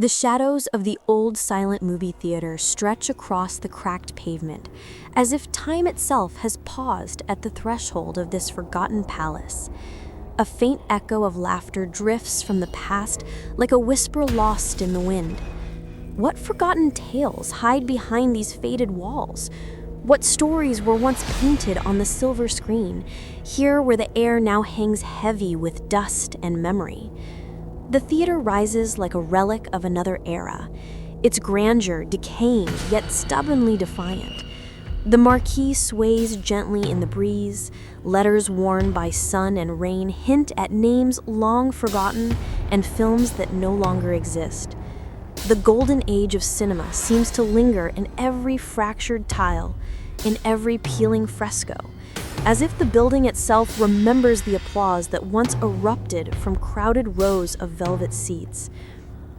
The shadows of the old silent movie theater stretch across the cracked pavement, as if time itself has paused at the threshold of this forgotten palace. A faint echo of laughter drifts from the past like a whisper lost in the wind. What forgotten tales hide behind these faded walls? What stories were once painted on the silver screen, here where the air now hangs heavy with dust and memory? The theater rises like a relic of another era, its grandeur decaying yet stubbornly defiant. The marquee sways gently in the breeze, letters worn by sun and rain hint at names long forgotten and films that no longer exist. The golden age of cinema seems to linger in every fractured tile, in every peeling fresco, as if the building itself remembers the applause that once erupted from crowded rows of velvet seats.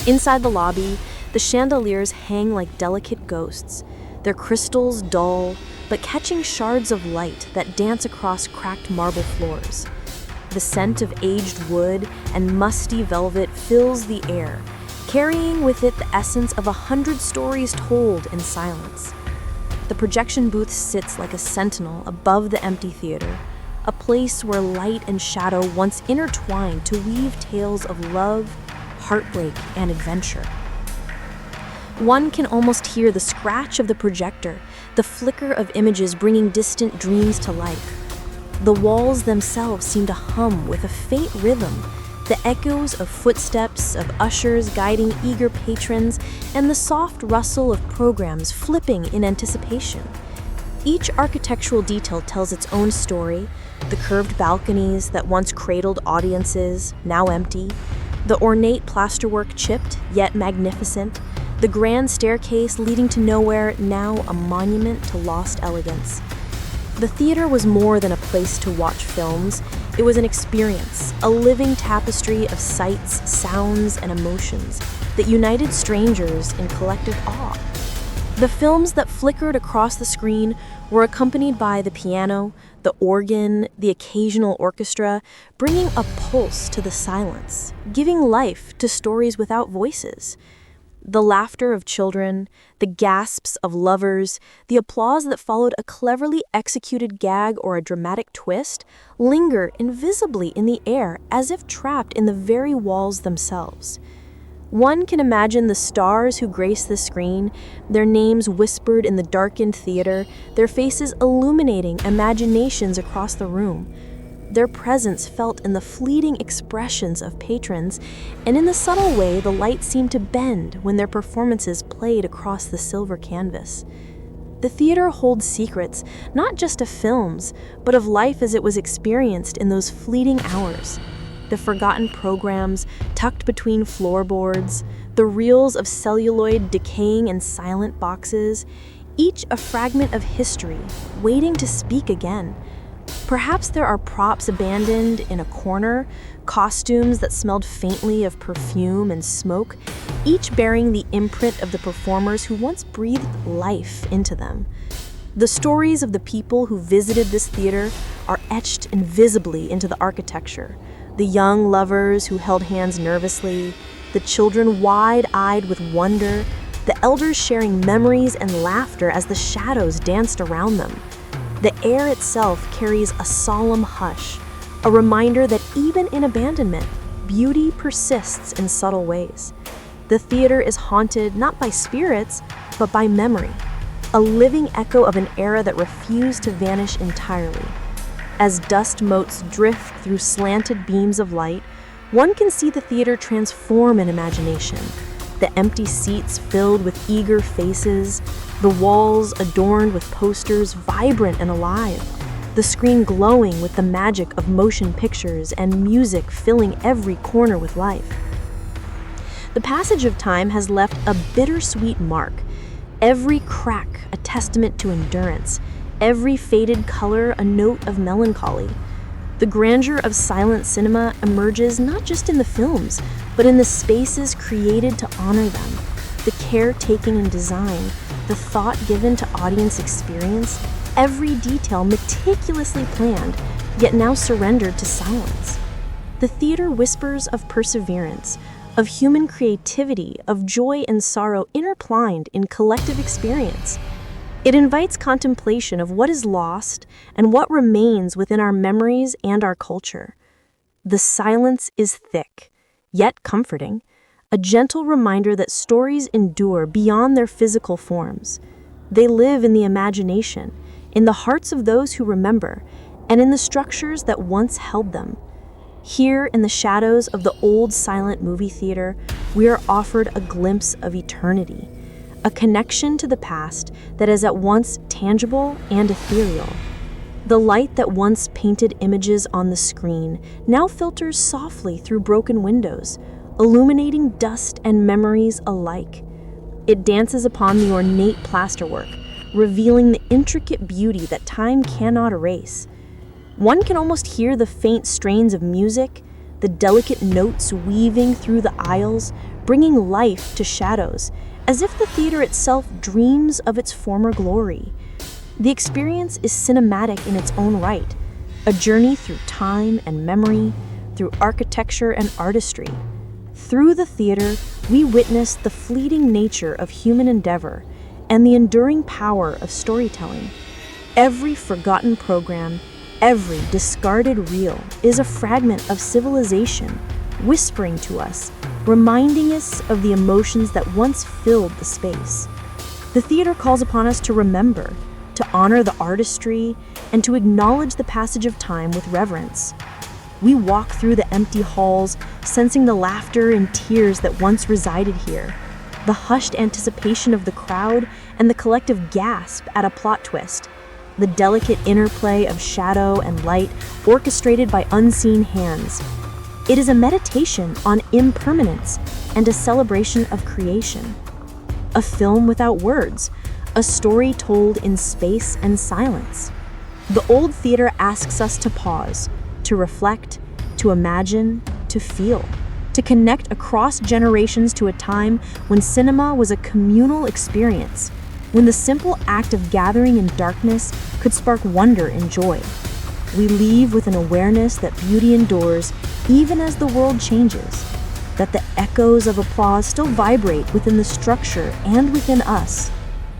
Inside the lobby, the chandeliers hang like delicate ghosts, their crystals dull, but catching shards of light that dance across cracked marble floors. The scent of aged wood and musty velvet fills the air, carrying with it the essence of 100 stories told in silence. The projection booth sits like a sentinel above the empty theater, a place where light and shadow once intertwined to weave tales of love, heartbreak, and adventure. One can almost hear the scratch of the projector, the flicker of images bringing distant dreams to life. The walls themselves seem to hum with a faint rhythm, the echoes of footsteps, of ushers guiding eager patrons, and the soft rustle of programs flipping in anticipation. Each architectural detail tells its own story: the curved balconies that once cradled audiences, now empty; the ornate plasterwork chipped, yet magnificent; the grand staircase leading to nowhere, now a monument to lost elegance. The theater was more than a place to watch films. It was an experience, a living tapestry of sights, sounds, and emotions that united strangers in collective awe. The films that flickered across the screen were accompanied by the piano, the organ, the occasional orchestra, bringing a pulse to the silence, giving life to stories without voices. The laughter of children, the gasps of lovers, the applause that followed a cleverly executed gag or a dramatic twist linger invisibly in the air as if trapped in the very walls themselves. One can imagine the stars who grace the screen, their names whispered in the darkened theater, their faces illuminating imaginations across the room. Their presence felt in the fleeting expressions of patrons, and in the subtle way the light seemed to bend when their performances played across the silver canvas. The theater holds secrets, not just of films, but of life as it was experienced in those fleeting hours. The forgotten programs tucked between floorboards, the reels of celluloid decaying in silent boxes, each a fragment of history waiting to speak again. Perhaps there are props abandoned in a corner, costumes that smelled faintly of perfume and smoke, each bearing the imprint of the performers who once breathed life into them. The stories of the people who visited this theater are etched invisibly into the architecture. The young lovers who held hands nervously, the children wide-eyed with wonder, the elders sharing memories and laughter as the shadows danced around them. The air itself carries a solemn hush, a reminder that even in abandonment, beauty persists in subtle ways. The theater is haunted not by spirits, but by memory, a living echo of an era that refused to vanish entirely. As dust motes drift through slanted beams of light, one can see the theater transform in imagination. The empty seats filled with eager faces, the walls adorned with posters vibrant and alive, the screen glowing with the magic of motion pictures and music filling every corner with life. The passage of time has left a bittersweet mark, every crack a testament to endurance, every faded color a note of melancholy. The grandeur of silent cinema emerges not just in the films, but in the spaces created to honor them, the care taken in design, the thought given to audience experience, every detail meticulously planned, yet now surrendered to silence. The theater whispers of perseverance, of human creativity, of joy and sorrow intertwined in collective experience. It invites contemplation of what is lost and what remains within our memories and our culture. The silence is thick, yet comforting, a gentle reminder that stories endure beyond their physical forms. They live in the imagination, in the hearts of those who remember, and in the structures that once held them. Here, in the shadows of the old silent movie theater, we are offered a glimpse of eternity, a connection to the past that is at once tangible and ethereal. The light that once painted images on the screen now filters softly through broken windows, illuminating dust and memories alike. It dances upon the ornate plasterwork, revealing the intricate beauty that time cannot erase. One can almost hear the faint strains of music, the delicate notes weaving through the aisles, bringing life to shadows, as if the theater itself dreams of its former glory. The experience is cinematic in its own right, a journey through time and memory, through architecture and artistry. Through the theater, we witness the fleeting nature of human endeavor and the enduring power of storytelling. Every forgotten program, every discarded reel is a fragment of civilization, whispering to us, reminding us of the emotions that once filled the space. The theater calls upon us to remember, to honor the artistry, and to acknowledge the passage of time with reverence. We walk through the empty halls, sensing the laughter and tears that once resided here, the hushed anticipation of the crowd, and the collective gasp at a plot twist, the delicate interplay of shadow and light orchestrated by unseen hands. It is a meditation on impermanence and a celebration of creation. A film without words, a story told in space and silence. The old theater asks us to pause, to reflect, to imagine, to feel, to connect across generations to a time when cinema was a communal experience, when the simple act of gathering in darkness could spark wonder and joy. We leave with an awareness that beauty endures even as the world changes, that the echoes of applause still vibrate within the structure and within us,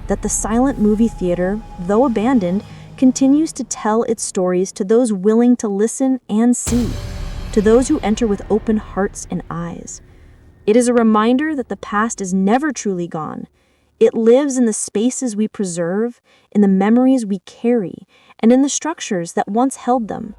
that the silent movie theater, though abandoned, continues to tell its stories to those willing to listen and see, to those who enter with open hearts and eyes. It is a reminder that the past is never truly gone. It lives in the spaces we preserve, in the memories we carry, and in the structures that once held them.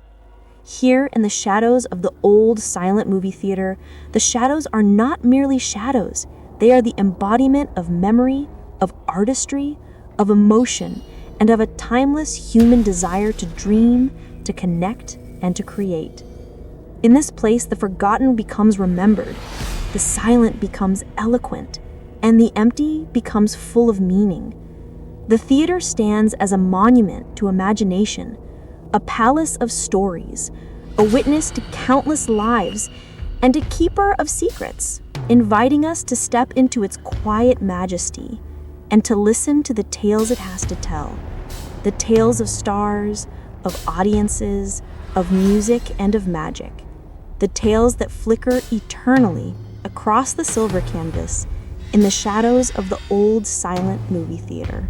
Here, in the shadows of the old silent movie theater, the shadows are not merely shadows. They are the embodiment of memory, of artistry, of emotion, and of a timeless human desire to dream, to connect, and to create. In this place, the forgotten becomes remembered, the silent becomes eloquent, and the empty becomes full of meaning. The theater stands as a monument to imagination, a palace of stories, a witness to countless lives, and a keeper of secrets, inviting us to step into its quiet majesty and to listen to the tales it has to tell. The tales of stars, of audiences, of music, and of magic. The tales that flicker eternally across the silver canvas in the shadows of the old silent movie theater.